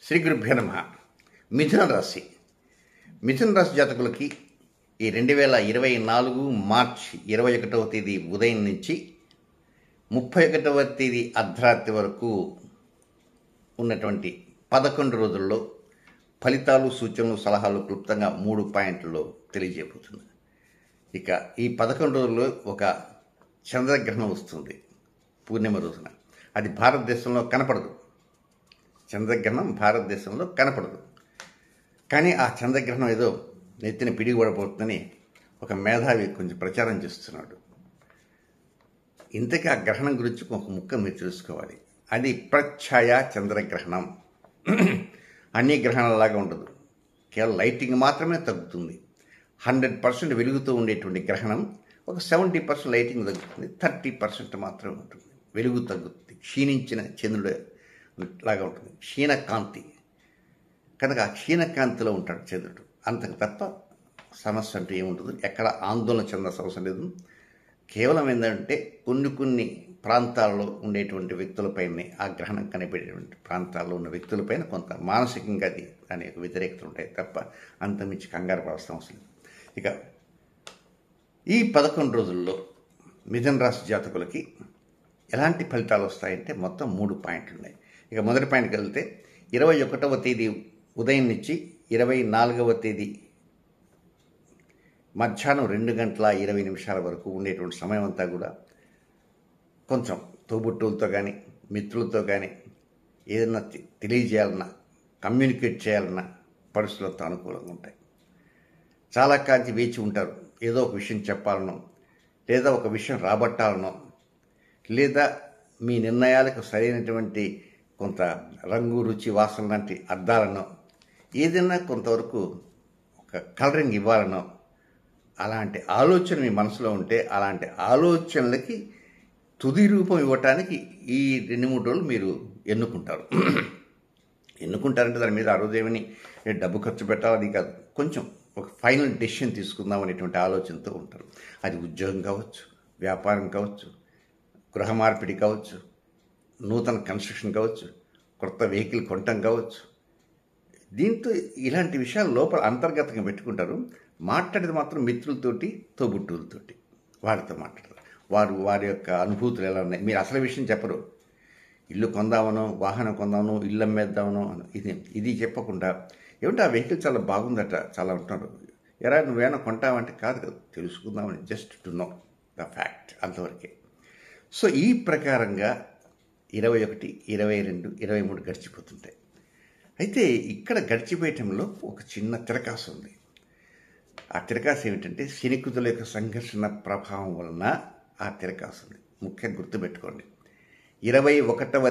శ్రీ గురుభ్యో నమః. మిథున రాశి జాతకులకి ఈ 2024 మార్చి 21వ తేదీ ఉదయం నుంచి 31వ తేదీ అర్ధరాత్రి వరకు ఉన్నటువంటి 11 రోజుల్లో ఫలితాలు, సూచనలు, సలహాలు క్లుప్తంగా 3 పాయింట్లలో తెలియజేయబోతుంది. ఇక ఈ 11 రోజుల్లో ఒక చంద్రగ్రహణం వస్తుంది పూర్ణిమ రోజున. అది భారతదేశంలో కనపడదు. చంద్రగ్రహణం భారతదేశంలో కనపడదు. కానీ ఆ చంద్రగ్రహణం ఏదో నెత్తిన పిడిగిపడబోతుందని ఒక మేధావి కొంచెం ప్రచారం చేస్తున్నాడు. ఇంతకీ ఆ గ్రహణం గురించి ఒక ముక్క మీరు తెలుసుకోవాలి. అది ప్రఛాయ చంద్రగ్రహణం. అన్ని గ్రహణాలలాగా ఉండదు. కేవలం లైటింగ్ మాత్రమే తగ్గుతుంది. 100% వెలుగుతూ ఉండేటువంటి గ్రహణం ఒక 70% లైటింగ్ తగ్గుతుంది. 30% మాత్రమే ఉంటుంది. వెలుగు తగ్గుతుంది. క్షీణించిన చంద్రుడు లాగా ఉంటుంది. క్షీణకాంతి కనుక ఆ క్షీణకాంతిలో ఉంటాడు చంద్రుడు. అంతకు తప్ప సమస్య అంటే ఏముంటుంది. ఎక్కడ ఆందోళన చెందాల్సిన అవసరం లేదు. కేవలం ఏంటంటే కొన్ని ప్రాంతాల్లో ఉండేటువంటి వ్యక్తులపైనే, ఆ గ్రహణం కనిపెట్టేటువంటి ప్రాంతాల్లో ఉన్న వ్యక్తులపైన కొంత మానసికంగా అది అనేక వ్యతిరేకతలు ఉంటాయి తప్ప అంతమించి కంగారు పడాల్సిన అవసరం లేదు. ఇక ఈ 11 రోజుల్లో మిథున రాశి జాతకులకి ఎలాంటి ఫలితాలు వస్తాయంటే మొత్తం 3 పాయింట్లు ఉన్నాయి. ఇక మొదటి పాయింట్కి వెళ్తే 21వ తేదీ ఉదయం నుంచి 24వ తేదీ మధ్యాహ్నం 2:20 వరకు ఉండేటువంటి సమయం అంతా కూడా కొంచెం తోబుట్టువులతో కానీ మిత్రులతో కానీ ఏదైనా తెలియజేయాలన్నా, కమ్యూనికేట్ చేయాలన్నా పరిస్థితులతో అనుకూలంగా ఉంటాయి. చాలా కాంతి వేచి ఉంటారు. ఏదో ఒక విషయం చెప్పాలనో, లేదా ఒక విషయం రాబట్టాలనో, లేదా మీ నిర్ణయాలకు సరైనటువంటి కొంత రంగు, రుచి, వాసన లాంటి అర్థాలనో, ఏదైనా కొంతవరకు ఒక కలరింగ్ ఇవ్వాలనో, అలాంటి ఆలోచన మీ మనసులో ఉంటే అలాంటి ఆలోచనలకి తుది రూపం ఇవ్వటానికి ఈ 2-3 రోజులు మీరు ఎన్నుకుంటారంటే దాని మీద ఆ రోజు ఏమని డబ్బు ఖర్చు పెట్టాలని కాదు, కొంచెం ఒక ఫైనల్ డెసిషన్ తీసుకుందాం అనేటువంటి ఆలోచనతో ఉంటారు. అది ఉద్యోగం కావచ్చు, వ్యాపారం కావచ్చు, గృహ మార్పిడి కావచ్చు, నూతన కన్స్ట్రక్షన్ కావచ్చు, కొత్త వెహికల్ కొనటం కావచ్చు. దీంతో ఇలాంటి విషయాలు లోపల అంతర్గతంగా పెట్టుకుంటారు. మాట్లాడేది మాత్రం మిత్రులతోటి, తోబుట్టువులతోటి, వారితో మాట్లాడతారు. వారి యొక్క అనుభూతులు ఎలా ఉన్నాయి. మీరు అసలు విషయం చెప్పరు. ఇల్లు కొందామనో, వాహనం కొందామనో, ఇల్లు అమ్మేద్దామనో ఇది చెప్పకుండా, ఏమంటే ఆ వెహికల్ చాలా బాగుందట, చాలా ఉంటున్నారు, ఎరా నువ్వేమైనా కొంటావంటే కాదు తెలుసుకుందామని, just to know the fact, అంతవరకే. సో ఈ ప్రకారంగా 21, 22, 23 గడిచిపోతుంటాయి. అయితే ఇక్కడ గడిచిపోయటంలో ఒక చిన్న తిరకాసు ఉంది. ఆ తిరకాసు ఏమిటంటే శనికుజుల యొక్క సంఘర్షణ ప్రభావం వలన ఆ తిరకాసు ఉంది. ముఖ్యంగా గుర్తుపెట్టుకోండి. 21వ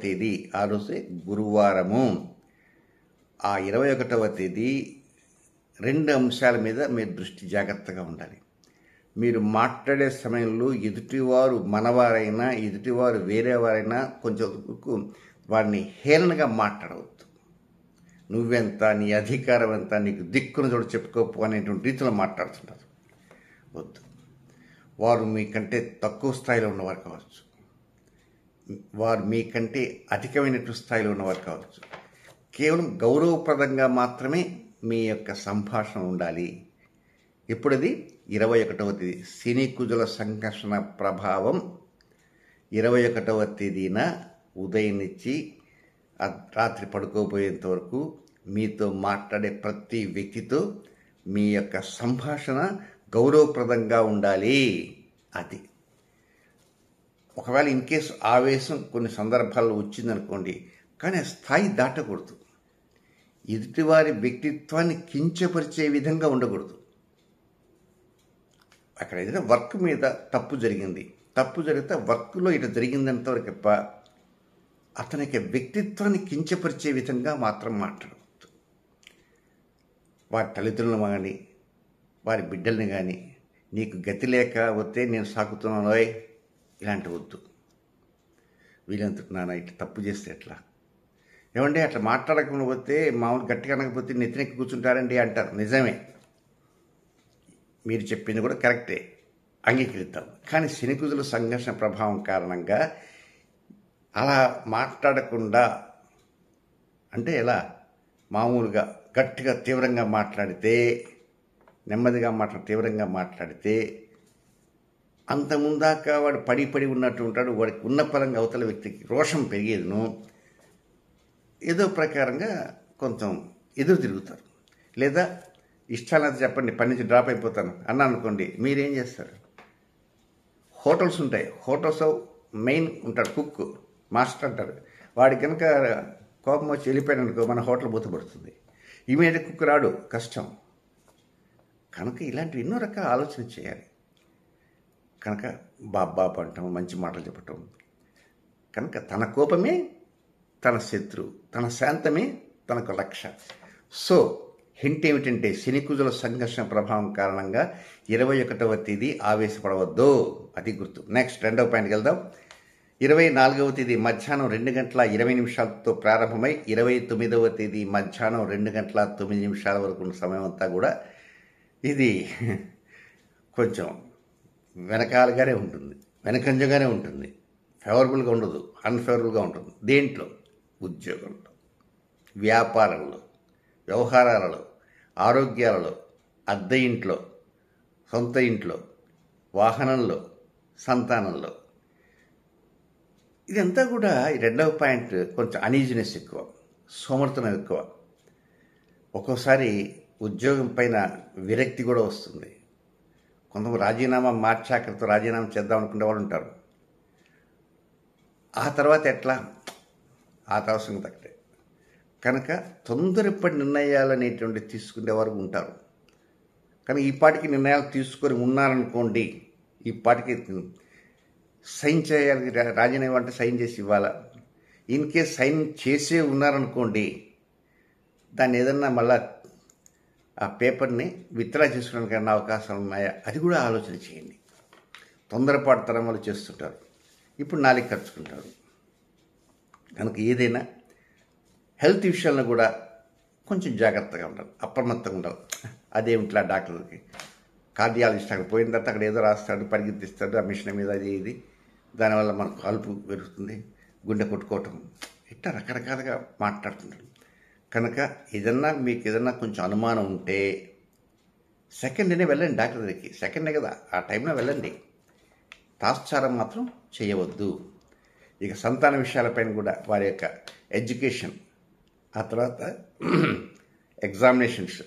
తేదీ ఆ రోజే గురువారము. ఆ 21వ తేదీ 2 అంశాల మీద మీరు దృష్టి జాగ్రత్తగా ఉండాలి. మీరు మాట్లాడే సమయంలో ఎదుటివారు మనవారైనా, ఎదుటివారు వేరేవారైనా కొంచెం వారిని హేళనగా మాట్లాడవద్దు. నువ్వెంత, నీ అధికారం ఎంత, నీకు దిక్కును చోటు చెప్పుకోపో అనేటువంటి రీతిలో మాట్లాడుతుంటారు. వద్దు. వారు మీకంటే తక్కువ స్థాయిలో ఉన్నవారు కావచ్చు, వారు మీకంటే అధికమైనటువంటి స్థాయిలో ఉన్నవారు కావచ్చు. కేవలం గౌరవప్రదంగా మాత్రమే మీ యొక్క సంభాషణ ఉండాలి. ఇప్పుడది 21వ తేదీ శని కుజుల సంఘర్షణ ప్రభావం 21వ తేదీన ఉదయం నుంచి రాత్రి పడుకోబోయేంత వరకు మీతో మాట్లాడే ప్రతి వ్యక్తితో మీ యొక్క సంభాషణ గౌరవప్రదంగా ఉండాలి. అది ఒకవేళ ఇన్ కేసు ఆవేశం కొన్ని సందర్భాల్లో వచ్చిందనుకోండి, కానీ ఆ స్థాయి దాటకూడదు. ఎదుటివారి వ్యక్తిత్వాన్ని కించపరిచే విధంగా ఉండకూడదు. అక్కడ ఏదైనా వర్క్ మీద తప్పు జరిగితే వర్క్లో ఇటు జరిగిందంతవరకు తప్ప అతనికి వ్యక్తిత్వాన్ని కించపరిచే విధంగా మాత్రం మాట్లాడవద్దు. వారి తల్లిదండ్రులను కానీ, వారి బిడ్డల్ని కానీ, నీకు గతి లేక వస్తే నేను సాకుతున్నాను ఇలాంటి వద్దు. వీళ్ళంటున్నాను ఇట్లా తప్పు చేస్తే ఎట్లా, ఏమంటే అట్లా మాట్లాడకుండా పోతే మామూలు గట్టిగా అనకపోతే నెత్తినెక్కి కూర్చుంటారండి అంటారు. నిజమే, మీరు చెప్పింది కూడా కరెక్టే, అంగీకరిద్దాం. కానీ శనికుజుల సంఘర్షణ ప్రభావం కారణంగా అలా మాట్లాడకుండా, అంటే ఎలా, మామూలుగా గట్టిగా తీవ్రంగా మాట్లాడితే, నెమ్మదిగా తీవ్రంగా మాట్లాడితే, అంతముందాక వాడు పడి ఉన్నట్టు ఉంటాడు. వాడికి ఉన్న పరంగా అవతల వ్యక్తికి రోషం పెరిగేదిను, ఏదో ప్రకారంగా కొంచెం ఎదురు తిరుగుతారు. లేదా ఇష్టాలైతే చెప్పండి, పని నుంచి డ్రాప్ అయిపోతాను అన్నా అనుకోండి, మీరేం చేస్తారు? హోటల్స్ ఉంటాయి, హోటల్స్ మెయిన్ ఉంటాడు కుక్, మాస్టర్ అంటారు. వాడి కనుక కోపం వచ్చి వెళ్ళిపోయాడు అనుకో, మన హోటల్ మూతపడుతుంది. ఇమీడియట్ కుక్ రాడు, కష్టం. కనుక ఇలాంటివి ఎన్నో రకాల ఆలోచన చేయాలి. కనుక బాబు అంటాం, మంచి మాటలు చెప్పటం. కనుక తన కోపమే తన శత్రువు, తన శాంతమే తనకు రక్ష. సో హింట్ ఏమిటంటే, శనికుజుల సంఘర్షణ ప్రభావం కారణంగా 21వ తేదీ ఆవేశపడవద్దు, అది గుర్తు. నెక్స్ట్ 2వ పాయింట్కి వెళ్దాం. 24వ తేదీ మధ్యాహ్నం 2:20 ప్రారంభమై 29వ తేదీ మధ్యాహ్నం 2:09 వరకు ఉన్న సమయం అంతా కూడా ఇది కొంచెం వెనకాలుగానే ఉంటుంది, వెనకంజగానే ఉంటుంది. ఫేవరబుల్గా ఉండదు, అన్ఫేవరబుల్గా ఉంటుంది. దేంట్లో? ఉద్యోగంలో, వ్యాపారంలో, వ్యవహారాలలో, ఆరోగ్యాలలో, అద్దె ఇంట్లో, సొంత ఇంట్లో, వాహనంలో, సంతానంలో. ఇదంతా కూడా ఈ 2వ పాయింట్ కొంచెం అనీజినెస్ ఎక్కువ, సోమర్థనం ఎక్కువ. ఒక్కోసారి ఉద్యోగం పైన విరక్తి కూడా వస్తుంది. కొంతమంది రాజీనామా మార్చాకరితో రాజీనామా చేద్దాం అనుకునే వాళ్ళు ఉంటారు. ఆ తర్వాత ఎట్లా? ఆ తర్వాత సంగతి ఒకటే. కనుక తొందరపడి నిర్ణయాలు అనేటువంటి తీసుకునే వరకు ఉంటారు. కానీ ఈ పాటికి నిర్ణయాలు తీసుకొని ఉన్నారనుకోండి, ఈ పాటికి సైన్ చేయాలి, రాజీనామా అంటే సైన్ చేసి ఇవ్వాలా. ఇన్ కేస్ సైన్ చేసే ఉన్నారనుకోండి, దాన్ని ఏదన్నా మళ్ళా ఆ పేపర్ని విత్డ్రా చేసుకోవడానికి అవకాశాలు ఉన్నాయా, అది కూడా ఆలోచన చేయండి. తొందరపాటు తరం వాళ్ళు చేస్తుంటారు, ఇప్పుడు నాలుగు ఖర్చుకుంటారు. కనుక ఏదైనా హెల్త్ విషయాలను కూడా కొంచెం జాగ్రత్తగా ఉండాలి, అప్రమత్తంగా ఉండాలి. అదేమిట్లా డాక్టర్కి కార్డియాలజిస్ట్ అక్కడ పోయిన తర్వాత అక్కడ ఏదో రాస్తాడు, పరిగెత్తిస్తాడు, ఆ మిషన్ మీద అది ఇది, దానివల్ల మనకు కాల్పు పెరుగుతుంది, గుండె కొట్టుకోవటం, ఇట్లా రకరకాలుగా మాట్లాడుతుంటాడు. కనుక మీకు ఏదన్నా కొంచెం అనుమానం ఉంటే సెకండ్ డేనే వెళ్ళండి డాక్టర్ దగ్గరికి. సెకండ్ డే కదా, ఆ టైంలో వెళ్ళండి. తాత్సారం మాత్రం చేయవద్దు. ఇక సంతాన విషయాలపైన కూడా వారి యొక్క ఎడ్యుకేషన్, ఆ తర్వాత ఎగ్జామినేషన్స్,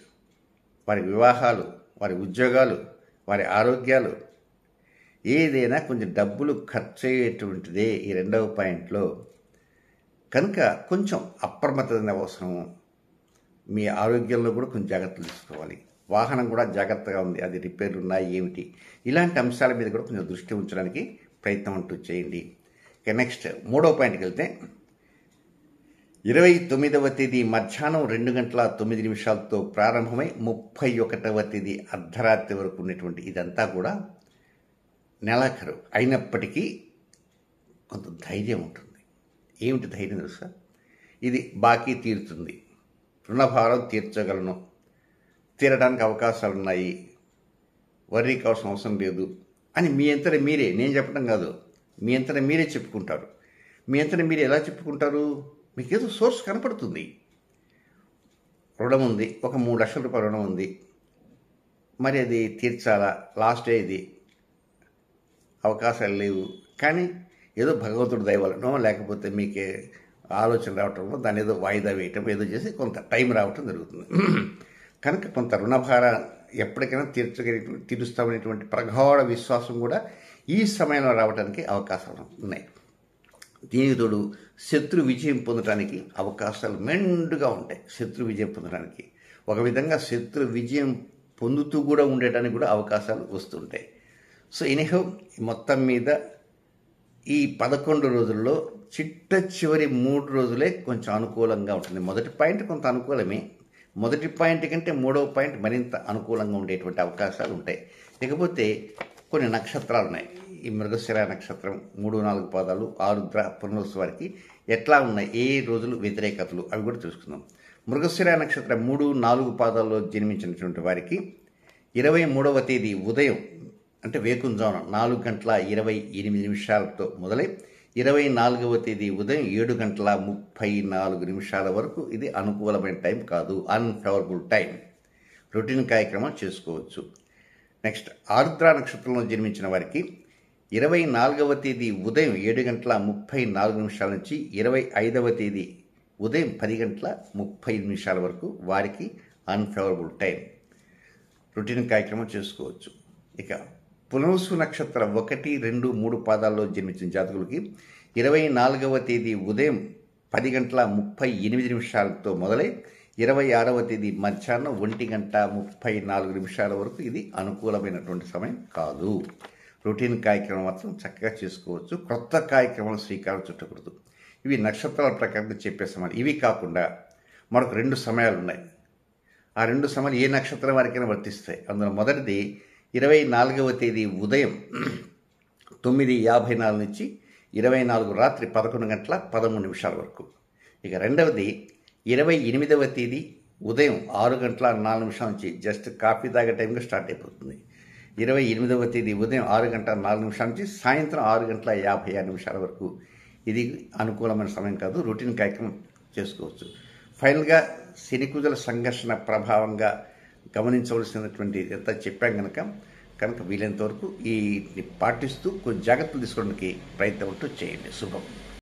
వారి వివాహాలు, వారి ఉద్యోగాలు, వారి ఆరోగ్యాలు, ఏదైనా కొంచెం డబ్బులు ఖర్చు అయ్యేటువంటిదే ఈ 2వ పాయింట్లో. కనుక కొంచెం అప్రమత్తత అవసరం. మీ ఆరోగ్యంలో కూడా కొంచెం జాగ్రత్తలు తీసుకోవాలి. వాహనం కూడా జాగ్రత్తగా ఉంది, అది రిపేర్లు ఉన్నాయి ఏమిటి, ఇలాంటి అంశాల మీద కూడా కొంచెం దృష్టి ఉంచడానికి ప్రయత్నం అంటూ చేయండి. ఇక నెక్స్ట్ 3వ పాయింట్కి వెళ్తే, 29వ తేదీ మధ్యాహ్నం 2:09 ప్రారంభమై 31వ తేదీ అర్ధరాత్రి వరకు ఉన్నటువంటి ఇదంతా కూడా నెలాఖరు అయినప్పటికీ కొంత ధైర్యం ఉంటుంది. ఏమిటి ధైర్యం తెలుసా? ఇది బాకీ తీరుతుంది, రుణభారం తీర్చగలను, తీరడానికి అవకాశాలు ఉన్నాయి, వర్రీ కావాల్సిన అవసరం లేదు అని మీ అంతటా మీరే, నేను చెప్పడం కాదు, మీ అంతటా మీరే చెప్పుకుంటారు. మీ అంతటా మీరు ఎలా చెప్పుకుంటారు? మీకు ఏదో సోర్స్ కనపడుతుంది. రుణం ఉంది, ఒక 3 లక్షల రూపాయల రుణం ఉంది, మరి అది తీర్చాలా, లాస్ట్ డే ఇది, అవకాశాలు లేవు. కానీ ఏదో భగవంతుడు దయవలనో లేకపోతే మీకే ఆలోచన రావటమో దాన్ని ఏదో వాయిదా వేయటం ఏదో చేసి కొంత టైం రావటం జరుగుతుంది. కనుక కొంత రుణభార ఎప్పటికైనా తీరుస్తామనేటువంటి ప్రగాఢ విశ్వాసం కూడా ఈ సమయంలో రావడానికి అవకాశాలు ఉన్నాయి. దీనికి తోడు శత్రు విజయం పొందడానికి అవకాశాలు మెండుగా ఉంటాయి. శత్రు విజయం పొందడానికి, ఒక విధంగా శత్రు విజయం పొందుతూ కూడా ఉండటానికి కూడా అవకాశాలు వస్తుంటాయి. సో ఎనీహౌ మొత్తం మీద ఈ 11 రోజుల్లో చిట్ట చివరి 3 రోజులే కొంచెం అనుకూలంగా ఉంటుంది. మొదటి పాయింట్ కొంత అనుకూలమే, మొదటి పాయింట్ కంటే 3వ పాయింట్ మరింత అనుకూలంగా ఉండేటువంటి అవకాశాలు ఉంటాయి. ఇకపోతే కొన్ని నక్షత్రాలు ఉన్నాయి. ఈ మృగశిర నక్షత్రం 3-4 పాదాలు, ఆరుద్ర పునరుసు వారికి ఎట్లా ఉన్నాయి, ఏ రోజులు వ్యతిరేకతలు, అవి కూడా తెలుసుకుందాం. మృగశిర నక్షత్రం 3-4 పాదాల్లో జన్మించినటువంటి వారికి 23వ తేదీ ఉదయం అంటే వేకుంజామున 4:28 మొదలై 24వ తేదీ ఉదయం 7:34 వరకు ఇది అనుకూలమైన టైం కాదు, అన్ఫేవరబుల్ టైం. రొటీన్ కార్యక్రమాలు చేసుకోవచ్చు. నెక్స్ట్, ఆరుద్ర నక్షత్రంలో జన్మించిన వారికి 24వ తేదీ ఉదయం 7:34 నుంచి 25వ తేదీ ఉదయం 10:35 వరకు వారికి అన్ఫేవరబుల్ టైం. రొటీన్ కార్యక్రమం చేసుకోవచ్చు. ఇక పునర్వసు నక్షత్రం 1, 2, 3 పాదాల్లో జన్మించిన జాతకులకి 24వ తేదీ ఉదయం 10:38 మొదలై 26వ తేదీ మధ్యాహ్నం 1:34 వరకు ఇది అనుకూలమైనటువంటి సమయం కాదు. రొటీన్ కార్యక్రమం మాత్రం చక్కగా చేసుకోవచ్చు. కొత్త కార్యక్రమాలు శ్రీకారం చుట్టకూడదు. ఇవి నక్షత్రాల ప్రకారం చెప్పే సమయాలు. ఇవి కాకుండా మరొక 2 సమయాలు ఉన్నాయి. ఆ 2 సమయాలు ఏ నక్షత్రం వారికైనా వర్తిస్తాయి. అందులో మొదటిది 24వ తేదీ ఉదయం 9:54 నుంచి 24 రాత్రి 11:13 వరకు. ఇక రెండవది 28వ తేదీ ఉదయం 6:04 నుంచి జస్ట్ కాఫీ తాగే టైంగా స్టార్ట్ అయిపోతుంది. 28వ తేదీ ఉదయం 6:04 నుంచి సాయంత్రం 6:56 వరకు ఇది అనుకూలమైన సమయం కాదు. రొటీన్ కార్యక్రమం చేసుకోవచ్చు. ఫైనల్గా శనికుజల సంఘర్షణ ప్రభావంగా గమనించవలసినటువంటి ఎంత చెప్పాం కనుక వీలైనంత వరకు ఈ పాటిస్తూ కొన్ని జాగ్రత్తలు తీసుకోవడానికి ప్రయత్నం చేయండి. శుభం.